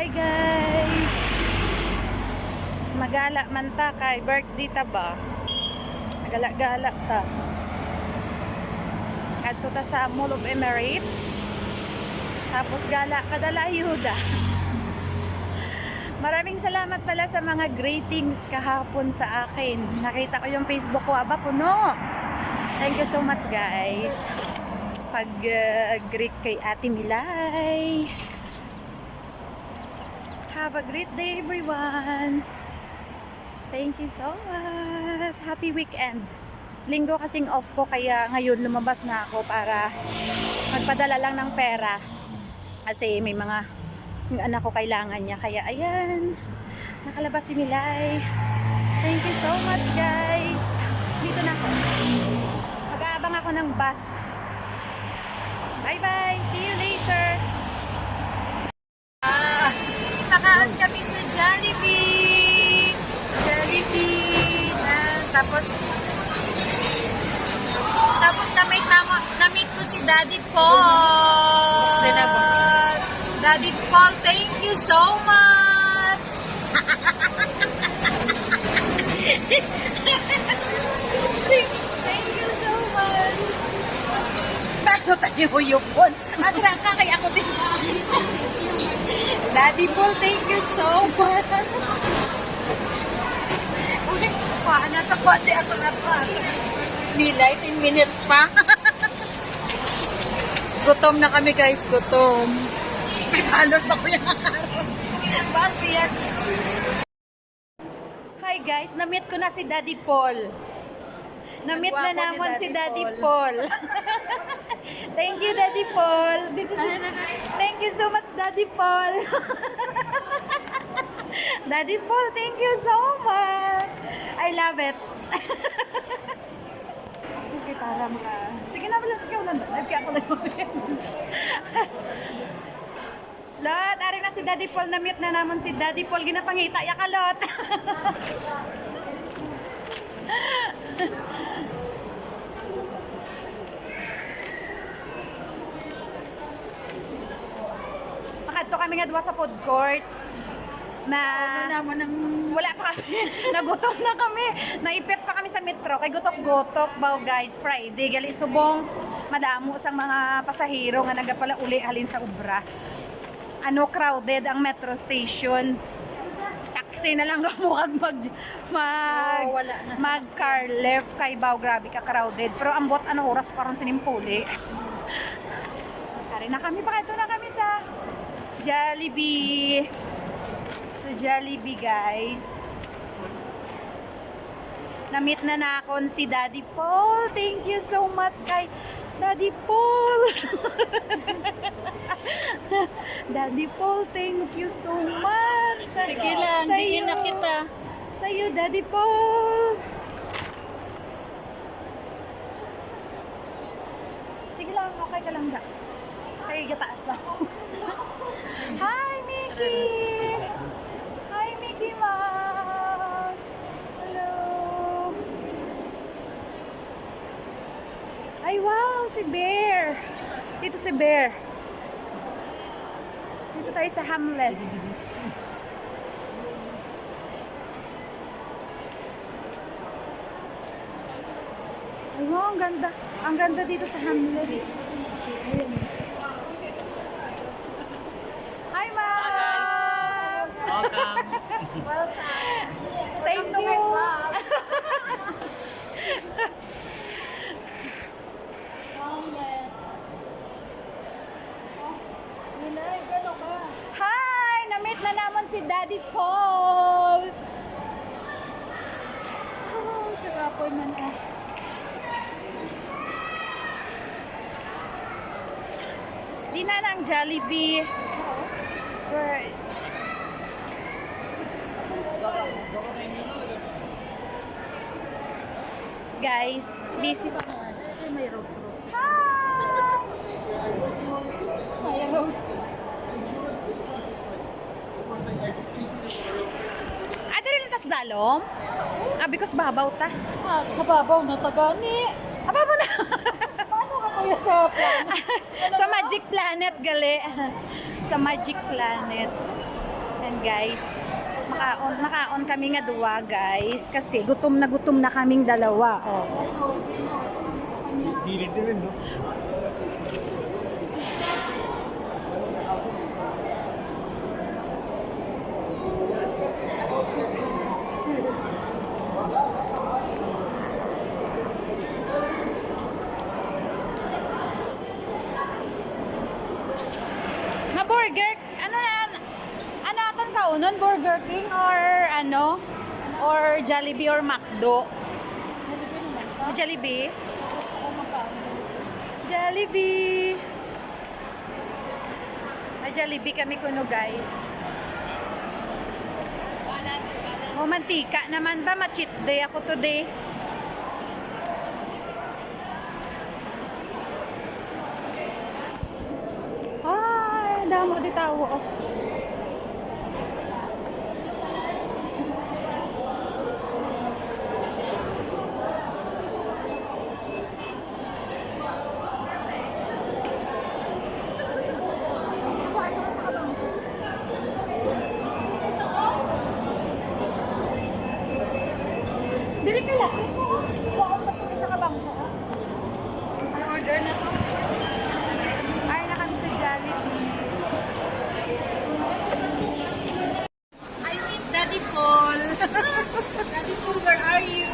Hi guys! Magala man ta kay birthday ta ba? Magala-gala ta. Adto ta sa Mall of Emirates. Tapos gala kadala ayuda. Maraming salamat pala sa mga greetings kahapon sa akin. Nakita ko yung Facebook ko, aba puno. Thank you so much guys. Pag-greet kay Ate Milay. Have a great day everyone. Thank you so much. Happy weekend. Linggo kasing off ko kaya ngayon lumabas na ako para magpadala lang ng pera. Kasi may mga yung anak ko kailangan niya. Kaya ayan. Nakalabas si Milay. Thank you so much guys. Dito na ako. Mag-aabang ako ng bus. Bye bye. See you later. Nakaon kami sa Jollibee. Jollibee. Tapos na-meet ko si Daddy Paul. Daddy Paul, thank you so much. Thank you so much. Paano tayo uyupon? Atrang ka kay ako din. Daddy Paul, thank you so much. Uy, paano ito po? Si ako na ito. Milay, 10 minutes pa. Gutom na kami guys, gutom. May balot pa ko yung araw. Bakit yan? Hi guys, na-meet ko na si Daddy Paul. Na-meet na naman si Daddy Paul. Thank you, Daddy Paul. Thank you so much, Daddy Paul. Daddy Paul, thank you so much. I love it. Okay, para maka... Sige na, ikaw lang. Kaya ako lang. Lot, ari na si Daddy Paul. Na-meet na naman si Daddy Paul. Ginapangita, yaka Lot. Makadto kami nga duwa sa food court na wala pa kami. Nagutom na kami. Naipit pa kami sa metro kay gutok-gutok bao guys. Friday gali subong madamo sang mga pasahero nga nagapala uli halin sa obra. Ano, crowded ang metro station. Taxi na lang gamukag mag car left kay bao, grabe ka crowded. Pero ambot ano oras karon sinimpuli. Kari na kami, pakito na kami sa Jollibee. Sa Jollibee guys. Na-meet na nakon si Daddy Paul. Thank you so much kay Daddy Paul. Daddy Paul, thank you so much. Sige lang, diin na kita. Sa'yo, Daddy Paul. Sige lang, okay ka lang ba? Kaya gataas lang. Hi, Mickey! Hi, Mickey Mouse! Hello! Ay, wow! Si Bear! Dito si Bear. Dito tayo sa Hamless. Ay, wow! Ang ganda. Ang ganda dito sa Hamless. Hi, Ma'am! Welcome. Thank you. Hi! Na-meet na naman si Daddy Paul. Oh, kagapon man ah. Di na ng Jollibee. Guys, busy pa. May rose. Hi! May rose. Adari na tas dalom? Abi ko sa babaw ta. Sa babaw na tagani. Ababaw na. Paano ka kuya sa planet? Sa Magic Planet gali. Sa Magic Planet. Ayan guys. Makaon kami nga duwa guys. Kasi gutom na kaming dalawa. Oh. Hirit din, no? Na burger, ano aton kaunon? Burger King or ano? Or Jollibee or McDo? Jollibee? Jollibee! May Jollibee kami kuno guys. O mantika naman ba? Ma-cheat day ako today. Ay, damo di tawo. Dili ka lang. Huwag ako pati sa kabang mo. Order na to. Ay, na kami sa Jollibee. I miss Daddy Paul. Daddy Paul, where are you?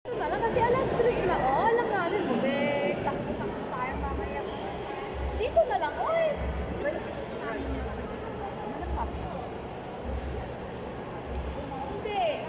Ito na lang kasi alas 3 na. Oh, alam namin mo. Takbo-takbo tayo mamaya. Dito na lang. Oy! Hindi.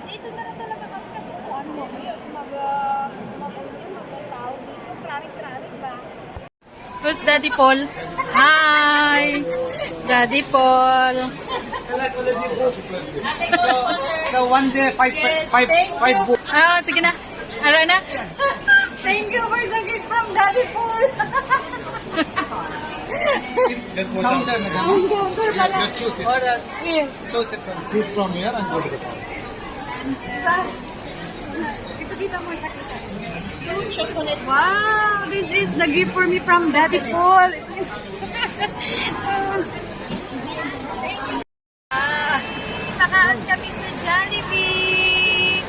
Dito na lang talaga kami kasi kung ano mo. Mag-tao dito. Kranik-kranik ba? Who's Daddy Paul? Hi! Daddy Paul. So one day, five book. Ah, sige na. Ara na. Thank you for the gift from Daddy Paul. Just go Count down. them, madam. Just choose it. Or Here. choose it. Choose from here and go to the counter. Wow, this is the gift for me from Daddy Paul. Nakaon kami sa Jollibee.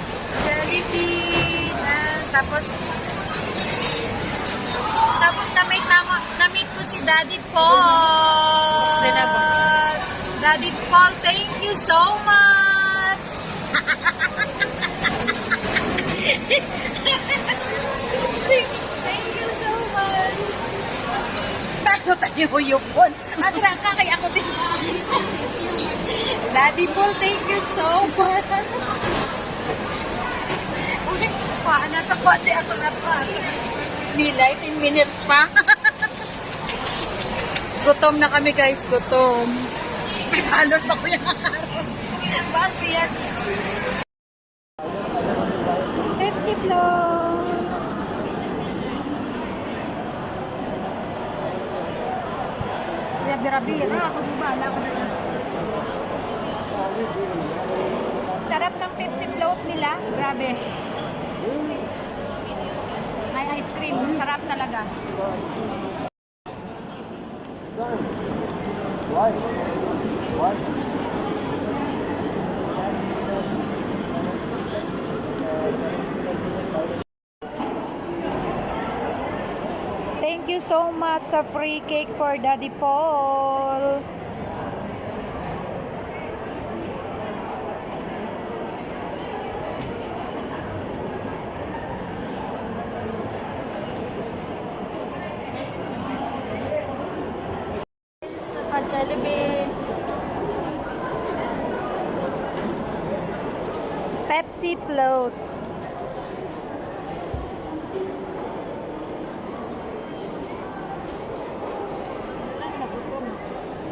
Jollibee. Tapos na-meet ko si Daddy Paul. Sila ba? Daddy Paul, thank you so much. Thank you so much. Pero tayo yun. At nakakay ako din. Daddy Paul, thank you so much. Uy, paano ito? Kasi ako na to. Nilay, 10 minutes pa. Gutom na kami guys, gutom. May balot pa ko yung araw. Bakit yan? Pepsi Flow. Bira-bira. Ako bubala ko na lang. Sarap ng Pepsi Float nila. Grabe. May ice cream. Sarap talaga. Why? Why? Thank you so much sa free cake for Daddy Paul. Pepsi float.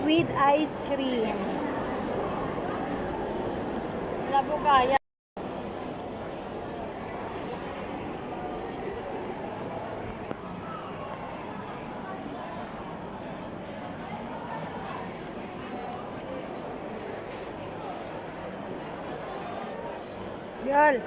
With ice cream. Labo kaya. Girl.